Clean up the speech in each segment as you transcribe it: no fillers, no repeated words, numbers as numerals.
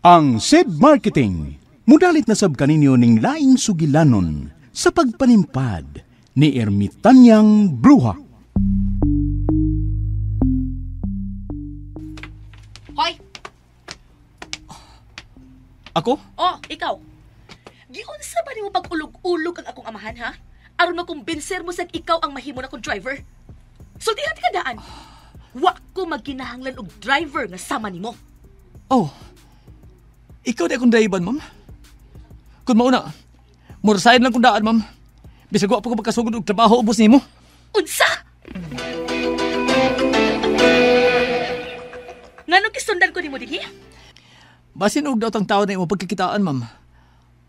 Ang SED Marketing, mudalit na sab kaninyo ning laing sugilanon sa pagpanimpad ni Ermitanyang Bruha. Hoy! Ako? Oh, ikaw. Giunsa ba nimo pag-ulog-ulog ang akong amahan, ha? Aron makumbinser mo sa ikaw ang mahimo na kong driver. Sultihan ka daan. Wa ko magkinahanglan og driver nga sama nimo. Oh, ikaw di akong daiban, ma'am. Kung mauna, murasayan lang kung daan, ma'am. Bisag wa pa ko magkasugod og trabaho ubos nimo. Unsa? Nganong kisundan ko nimo dinhi? Basin og daw tang tao na imo pagkikitaan, ma'am.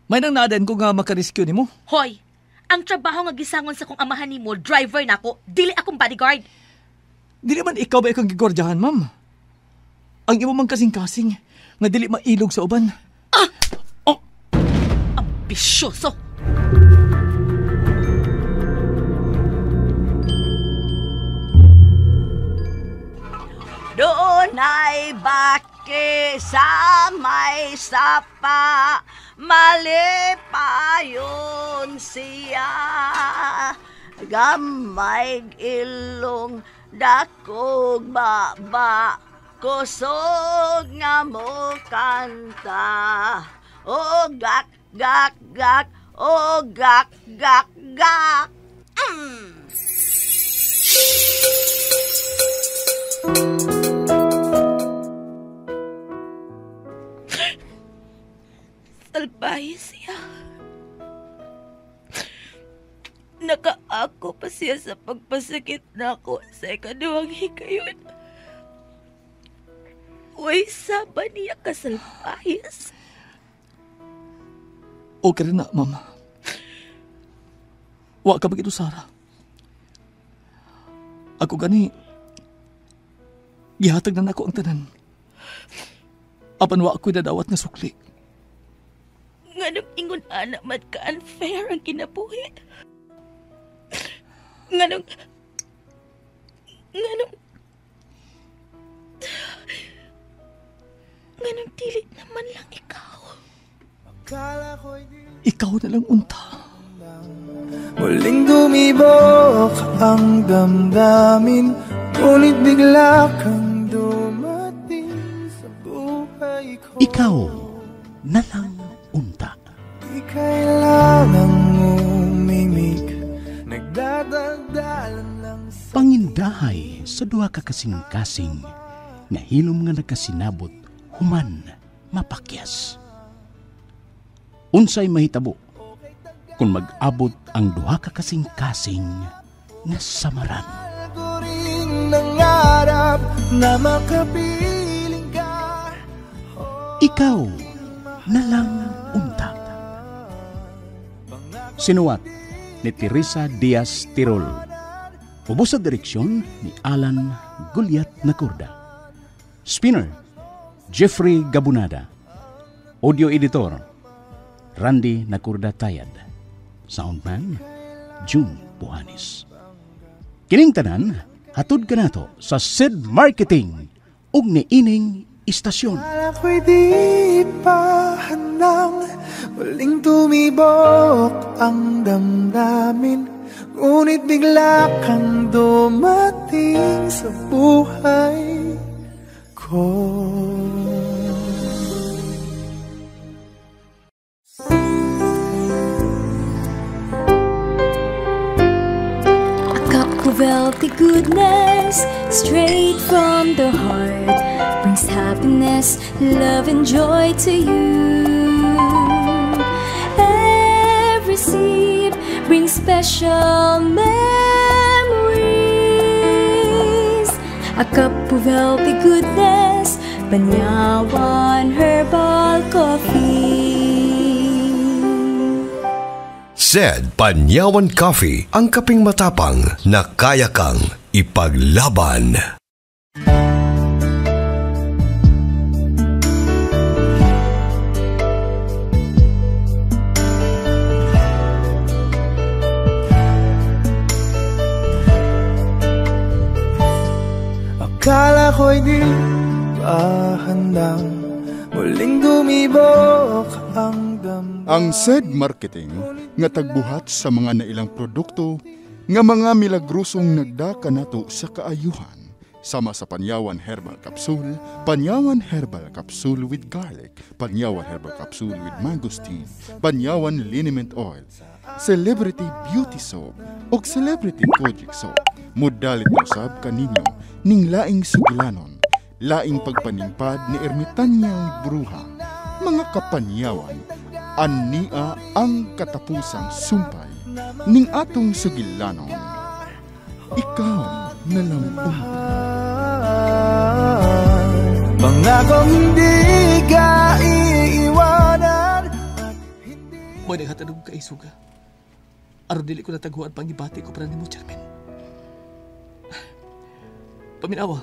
May nang naadan ko nga makarescue nimo. Hoy, ang trabaho nga gisangon sa kong amahan nimo, driver nako, dili akong bodyguard. Dili man ikaw ba ikong gigordyahan, ma'am? Ang imo man kasing-kasing nga dili mailog sa uban. Oh! Ambisyoso! Doon ay baki sa may sapa, mali pa yun siya. Gamay ilong, dakog baba, kusog nga mo kanta. O gak, gak, gak, o gak, gak, gak. Salbahe siya. Nakaako pa siya sa pagpasakit na ako sa ikaduhang hikayon. Uy, saba niya kasalbahis. Okay rin na, ma'am. Wa ka bagito, Sarah. Ako gani, gihatag na nako ang tanan. Apan wa ako'y nadawat nga sukli. Nganong ingon anak mat ka-unfair ang kinabuhi. Nganong dili naman lang ikaw. Ikaw na lang unta. Muling dumibok ang damdamin, ngunit bigla kang dumating sa buhay ko. Ikaw na lang unta. Di kailangang umimik, nagdadagdalan lang sa Pangindahay sa duha ka kasing-kasing nga hilom nga nagkasinabot human mapakyas. Unsay mahitabo kung mag-abot ang duha ka kasing-kasing nga samaran. ko rin nangarap na makapiling ka. Ikaw na lang unta. Sinuwat ni Teresa Diaz Tirol. Ubos sa direksyon ni Alan Gulyat Nakurda. Spinner, Jeffrey Gabunada. Audio editor, Randy Nakurda Tayad. Soundman, June Puhanis. Kining tanan, hatod ka nato sa SED Marketing ug niining istasyon. Akala ko'y di pa handang muling tumibok ang damdamin, ngunit bigla kang dumating sa buhay ko. A cup of healthy goodness straight from the heart brings happiness, love and joy to you. Every sip brings special memories. A cup of healthy goodness, Banyawan Herbal Coffee. SED Panyawan Coffee, ang kaping matapang na kaya kang ipaglaban. Akala ko'y di pa handang muling tumibok ang damdamin. Ang SED Marketing nga tagbuhat sa mga nailang produkto nga mga milagrosong nagdaka nato sa kaayuhan. Sama sa Panyawan Herbal Capsule, Panyawan Herbal Capsule with Garlic, Panyawan Herbal Capsule with Mangosteen, Panyawan Liniment Oil, Celebrity Beauty Soap, o Celebrity Kojic Soap. Mudalit na sab kaninyo ning laing sugilanon, laing pagpanimpad ni Ermitanyang Bruha. Mga kapanyawan, ania ang katapusang sumpay ning atong sugilanon. Ikaw na lang Pangakong hindi ka iiwanan. Mo'y naghatanong ka isuga. Aron dili ko nataguan pang ibati ko para ni mo, Charmin. Paminawa.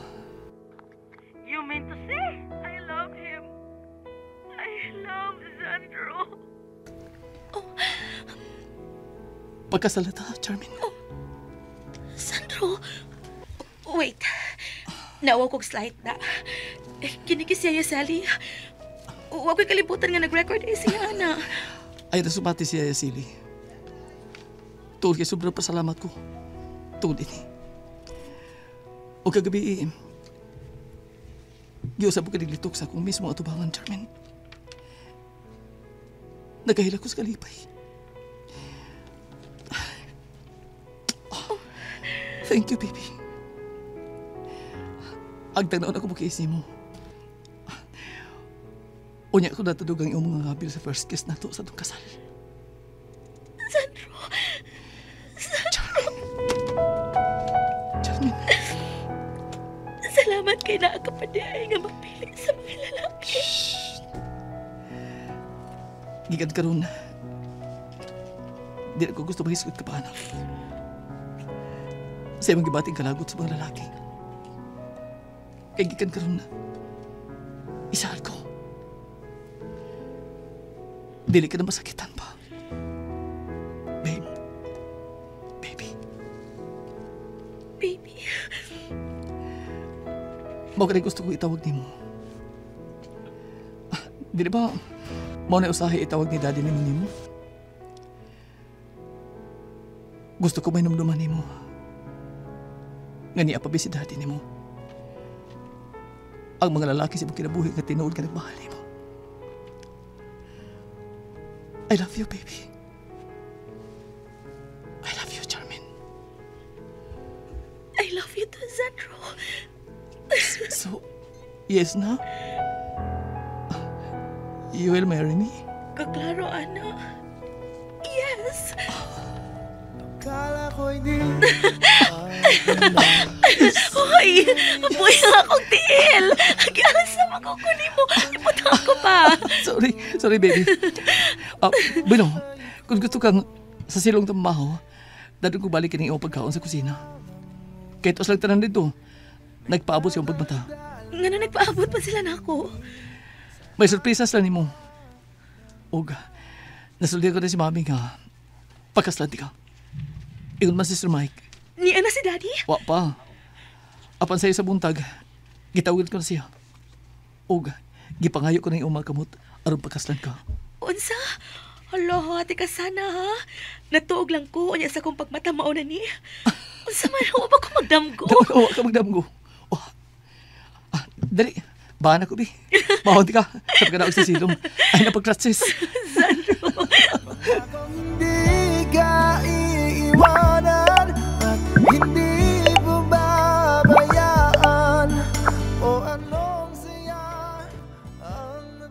You mean to say, I love him. I love Sandro. Pagkasalata, Charmin. Sandro? Wait. Nawa kong slide na. Kinikisya ya Sally. Huwag ko'y kalibutan nga nag-record siya na. Ay nasumati siya, Sili. Tungkol kay sobrang pasalamat ko. Tungkol ini. O kagabi, giusap ko kaniglitok sa akong mismo atubangan, Charmin. Nagahila ko sa kalipay. Thank you, baby. Agtanaw ako mo kay mo. Unya ko natadog ang iyong mga ngabil sa first kiss na to sa itong kasal. Sandro! Charmin. Salamat kay naakapaday nga magpili sa mga lalaki. Gigad ka ron. Di na ko gusto mahisgot ka pa, anak. Sa iyong gibating kalagot sa mga lalaki. Kaya gikan ka ron. Isahan ko. Dili ka na masakitan pa. Babe. Baby. Baby. Mao ka na gusto ko itawag ni mo. Di ba, mao na usahay itawag ni daddy ni mo? Gusto ko may namduman ni mo. Nga niya pa si daddy ni mo. Ang mga lalaki sa mga kinabuhi nga tinuod ka nagmahal ni mo. I love you, baby. I love you, Charmin. I love you too, Sandro. So, yes na? You will marry me? Kaklaro, Ana. Yes. Kala ko'y di Hoy! Apoy nga akong tiil! Agialas na makukunin mo! Iputang ko pa! Sorry, baby. Bueno, kung gusto kang sa silong tamaho, dadong ko balik ng iyong pagkaon sa kusina. Kahit os lang tanan dito, nagpaabot siyang pagmata. Nga na nagpaabot pa sila na ako. May surpresas lang ni mo. Oga, nasuldi ko na si mami nga, pagkaslanti ka. Ingon man si Sir Mike. Niya na si Daddy? Wa pa. Apan sa'yo sa buntag, gitawid ko na siya. Oga, gipangayo ko na yung umakamot aron pagkaslan ka. Unsa? Hala, hati ka sana ha? Natuog lang ko, unya sa kong pagmata mauna ni. Unsa man, huwag ba ko magdamgo? Oo, ka magdamgo. Oh. Dali, bahan ako, bi. Mahunti ka. Sabi ka na sa silong. Ay, napagkratsis. Sandro. Hindi ka iiwanan at hindi bubabayaan. O anong saya ang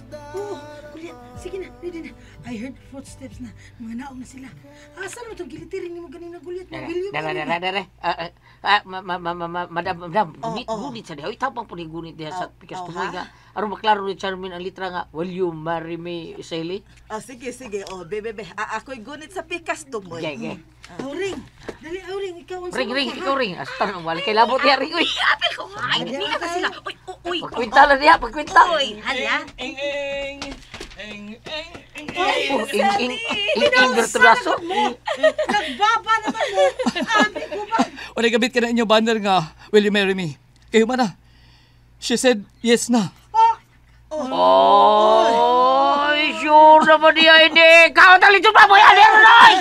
Kuya, sige na, ready na. I heard footsteps na. Mga naog na sila. Saan mo itong gilitirin mo ganina gulit? Dere. Madam, gunit sa diha. Itapang po ni gunit diha sa pikas tumoy nga. Aron maklaro ni Charmin ang litra nga, will you marry me, Sally? Sige. Bebe. Ako'y gunit sa pikas tumoy. Okay. Auring. Dali, Auring. Ikaw ang Ikaw ring. Astan ang wali kay labot diha ring. Uy, Apil ko nga. Hindi na sila. Uy. pagkwinta lang diha, pagkwinta. Uy, hala. Bertubraso. Nagbaba naman mo. Sabi ko ba? O nagabit ka na inyong banner nga, will you marry me? Kayo man na. She said yes na. Oh. naman niya ini. Kau tali coba mo yan, Roy!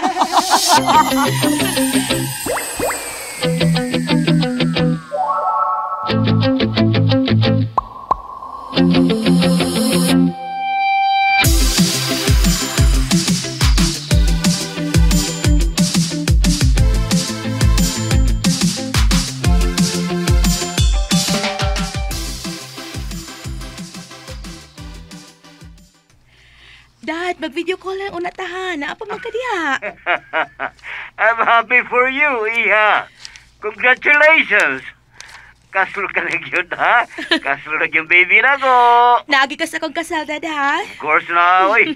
Dad, mag-video call lang una tahan. Naapa magkadiha. I'm happy for you, Iha. Congratulations. Kaslo ka na yun, ha? Kaslo na yung baby na ko. Naagi ka sa kong kasal, Dad, ha? Of course na, oy.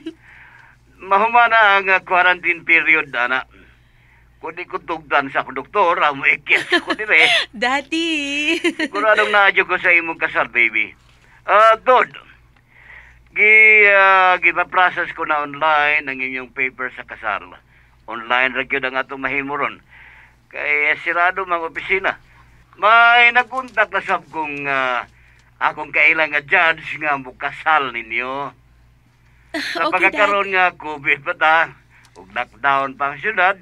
Mahumana ang quarantine period, ana. Kung di ko tugdan sa doktor, amo ikis ko dire. Daddy. Kuradong naadyo ko sa imong kasal, baby. Dod. Gipa-process ko na online ang inyong paper sa kasal. Online ra gyud ang atong mahimo ron. Kay sirado mga opisina. May nagkontak na sab kung akong kailang nga judge nga mukasal ninyo. Sa Okay, pagkakaroon nga COVID pa ta, ug lockdown pa ang syudad.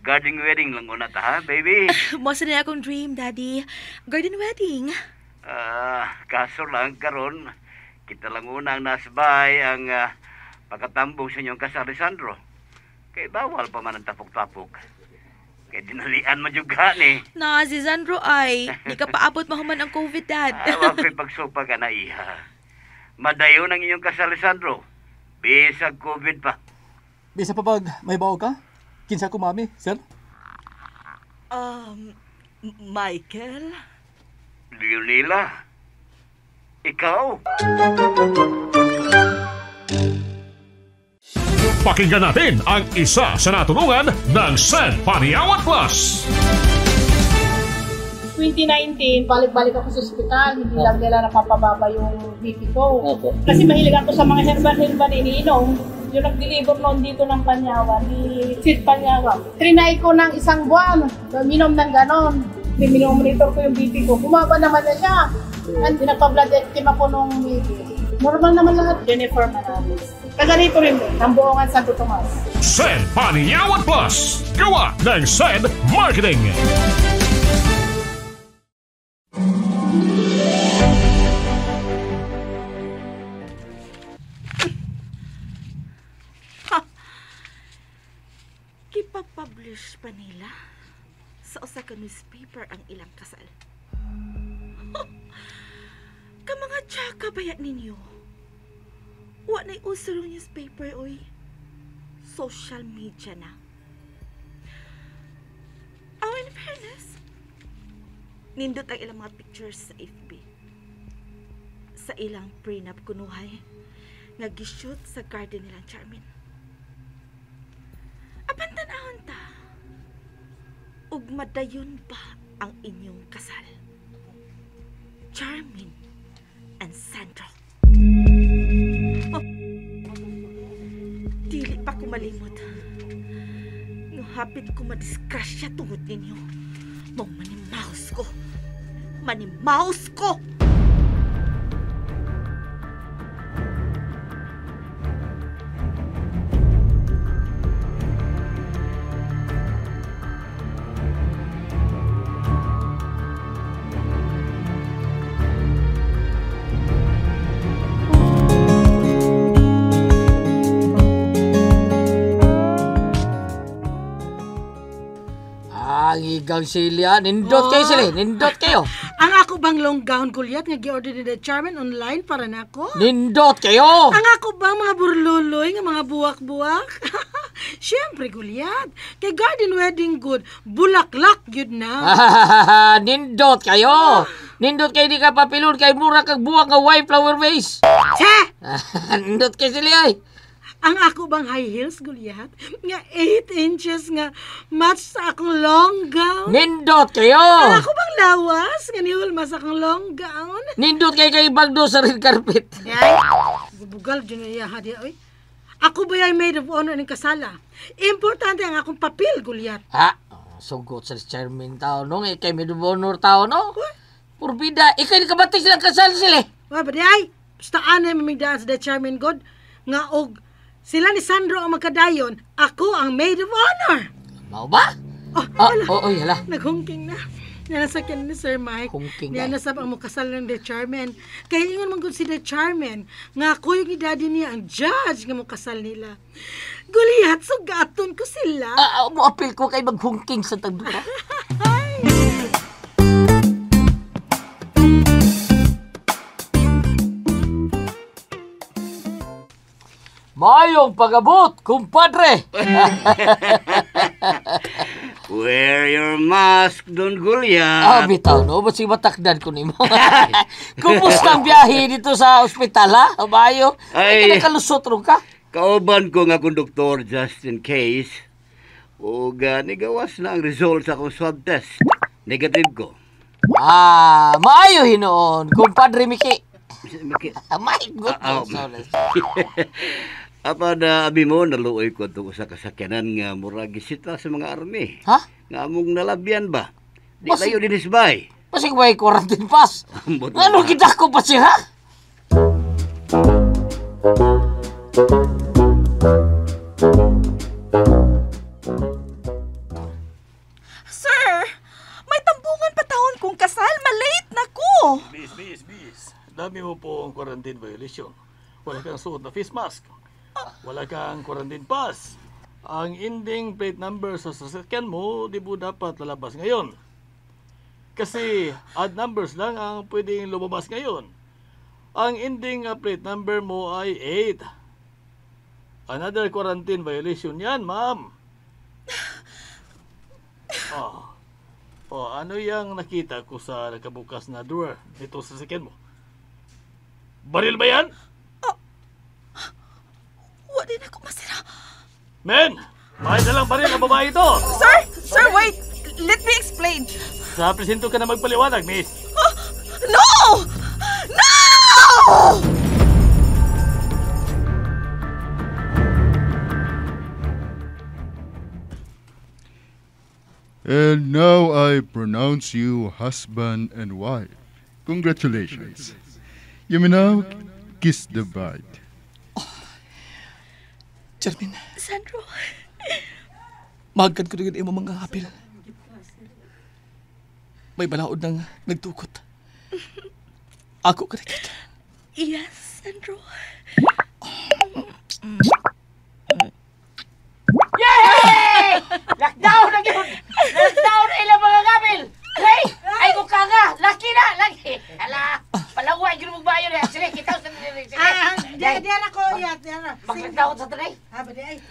Garden wedding lang una ta, ha, baby? Mosa na akong dream, Daddy. Garden wedding. Kaso lang karon kita lang unang nasbay ang pagkatambong sa inyong kasal, Lisandro. Kay bawal pa man ang tapok-tapok. Kay dinalian mo juga ni. Na, si Sandro ay. Di ka paabot mahuman ang COVID, Dad. Awa ko'y pagsupa ka na, Iha. Madayon ang inyong kasal, Lisandro. Bisag COVID pa. Bisa pa pag may bawo ka? Kinsa ko, mami, sir? Michael? Leonila. Ikaw? Pakinggan natin ang isa sa natulungan ng San Paniawat Plus. 2019, balik-balik ako sa ospital. Hindi lang nila napapababa yung BP ko. Kasi mahilig ako sa mga herbal iniinom. Yung nag-deliver noon dito ng Panyawan, ni Sid Panyawan. Trinay ko ng isang buwan, minom ng ganon. Minomonitor ko yung BP ko. Bumaba naman na siya. And pinagpa-blood team ako nung BP. Normal naman lahat. Jennifer Manalis. Taga rito rin din, ng Buongan Santo Tomas. Sen Paniawat Plus, gawa ng Sen Marketing. Kipag-publish pa nila sa usa ka newspaper ang ilang kasal. Kamanga tsaka bayat ninyo. Wa na'y uso ng newspaper, oy. Social media na. In fairness, nindot ang ilang mga pictures sa FB. Sa ilang prenup kunuhay, nga gishoot sa garden nilang Charmin. Apan tanahon ta, ug madayon ba ang inyong kasal? Charmin and Sandro. Dili pa ko malimot. Hapit ko madiskrasya tungod ninyo. Mong manimaus ko. Manimaus ko! Igang Silya, nindot kayo sila, nindot kayo. Ang ako bang long gown kulyat nga gi-order ni The Charmin online para nako? Nindot kayo. Ang ako bang mga burluloy nga mga buwak-buwak? Siyempre kulyat, kay garden wedding good, bulaklak yun na. Nindot kayo. Nindot kayo di ka papilon kay mura kag buwak nga white flower vase. Che! Nindot kayo sila ay. Ang ako bang high heels, Gulyat? Nga 8 inches nga match sa akong long gown? Nindot kayo! Ang ako bang lawas? Nga nihulma sa akong long gown? Nindot kayo kay bagdo sa red carpet. Ay, bubugal dyan na iya, hadi, oy. Ako ba yung maid of honor ng kasala? Importante ang akong papel, Gulyat. Ha? Sugot sa Charmin tao, no? Ikay maid of honor tao, no? Purbida, ikay nakabatik silang kasal sila. Wala ba di ay? Basta anay mamigdaan sa The Charmin God nga og Sila ni Sandro ang magkadayon, ako ang maid of honor. Mau ba? Hala. Naghungking na. Nanasakyan ni Sir Mike. Hungking Niya nasab ang mukasal ng The Charmen. Kaya ingon man gud si The Charmen, nga ako yung idadi niya ang judge nga mukasal nila. Goliath, sugaton ko sila. Mo apil ko kay maghungking sa tagdura. Mayong pagabot, kumpadre! Wear your mask, Don Goliath. Bitaw, no? Ba't matakdan ko nimo? Kumusta ang biyahe dito sa ospital, ha? Mayo? Ay, kinakalusot rin ka? Kauban ko nga kong doktor just in case. O nigawas na ang result sa akong swab test. Negative ko. Maayo hinoon, kumpadre Miki. My goodness. Apa na abi mo naluoy ko to sa kasakyanan nga murag gisita sa mga army. Ha? Nga among nalabyan ba? Di layo din isbay. Pasig way quarantine pass. Ano kita ko pa siya? Sir, may tambungan pa taon kung kasal. Malate na ko. Bis. Dami mo po ang quarantine violation. Wala kang suot na face mask. Wala kang quarantine pass. Ang ending plate number sa sasakyan mo, di po dapat lalabas ngayon. Kasi odd numbers lang ang pwedeng lumabas ngayon. Ang ending plate number mo ay 8. Another quarantine violation yan, ma'am. Ano yung nakita ko sa nakabukas na drawer nito sa sasakyan mo? Baril ba yan? Wala na ako masira. Men! Bakit na lang baril ang babae ito? Sir, wait. Let me explain. Sa presinto ka na magpaliwanag, miss. No! And now I pronounce you husband and wife. Congratulations. You may now kiss the bride. Charmin. Sandro. Mahagkan ko rin yung mga hapil. May balaod nang nagtukot. Ako ka rin. Yes, Sandro. Yay! Lockdown na yun! Lockdown na ilang mga kapil! Hey! Ay, kung ka nga! Laki na! Laki! Hala! Palaway, yun mong bayo na! Sige, kita ko sa nilay! Diyan ako, yat. Magkagdaon sa tanay!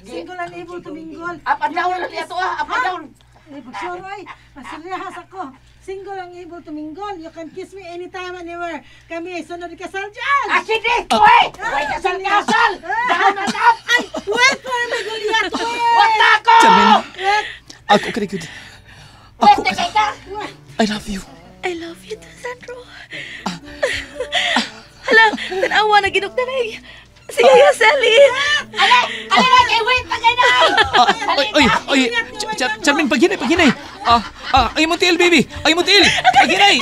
Single and able to mingle. Apandaon na niya ito, apandaon! Sure, masalihas ako. Single and able to mingle. You can kiss me anytime, anywhere. Kami, sunod kasal dyan. Sige, tuwe! Way kasal! Down and up! Ay, wait for me, Goliath! Wata ko! Charmin, ako ka rin. Ako ka. I love you. I love you too, Sandro. Hala, tanawa na ginok na rin. Sige, Sally. Alay, wait, tagay na! Charmin, paghinay. Ay mo til, baby. Ay mo til. Paghinay.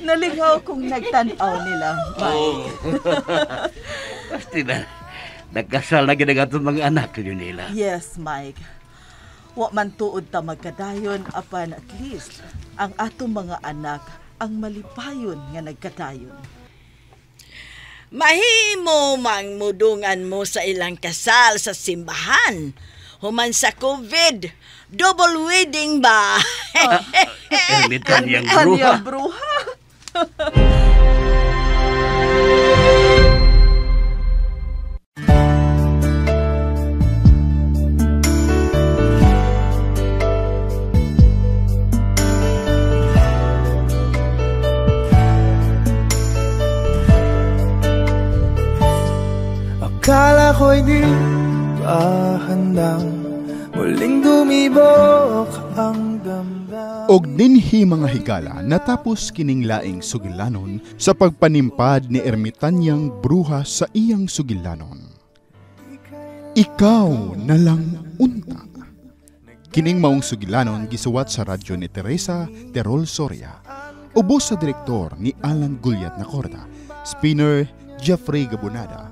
Nalingaw kung nagtanaw nila. Pasti na. Nagkasal na ginagatong mga anak nila. Yes, Mike. Wa man tuod ta magkadayon apan at least ang atong mga anak ang malipayon nga nagkadayon. Mahimo mang mudungan mo sa ilang kasal sa simbahan. Human sa COVID, double wedding ba? Ermitan yang bruha. Akala ko'y di pa handang muling dumibok ang damdamin. Og dinhi mga higala natapos kining laing sugilanon sa pagpanimpad ni ermitanyang bruha sa iyang sugilanon. Ikaw na lang unta. Kining maong sugilanon gisuwat sa radyo ni Teresa Terol Soria. Ubos sa direktor ni Alan Gulyat Nacorda, spinner Jeffrey Gabonada,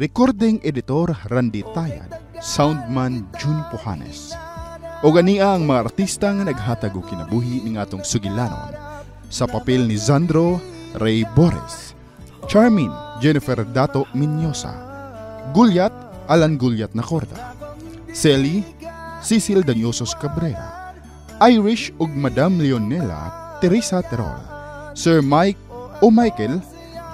recording editor Randy Tayad, soundman June Pujanes. O ganiya ang mga artista nga naghatag og kinabuhi ning atong sugilanon. Sa papel ni Zandro Ray Boris, Charmin Jennifer Dato Minyosa, Gulyat Alan Gulyat Nacorda, Selly Cecil Danyosos Cabrera, Irish ug Madam Leonela Teresa Terol, Sir Mike o Michael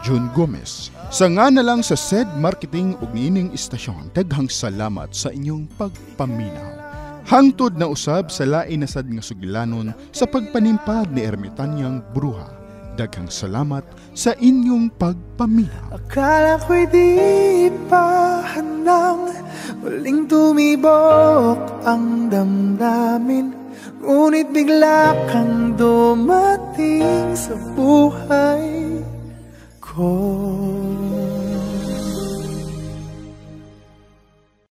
June Gomez. Sa nga na lang sa SED Marketing ug nining istasyon, daghang salamat sa inyong pagpaminaw. Hangtod na usab sa lain na sad nga sugilanon sa pagpanimpad ni Ermitanyang Bruha. Daghang salamat sa inyong pagpaminaw. Akala ko'y di pa handang muling tumibok ang damdamin, ngunit bigla kang dumating sa buhay.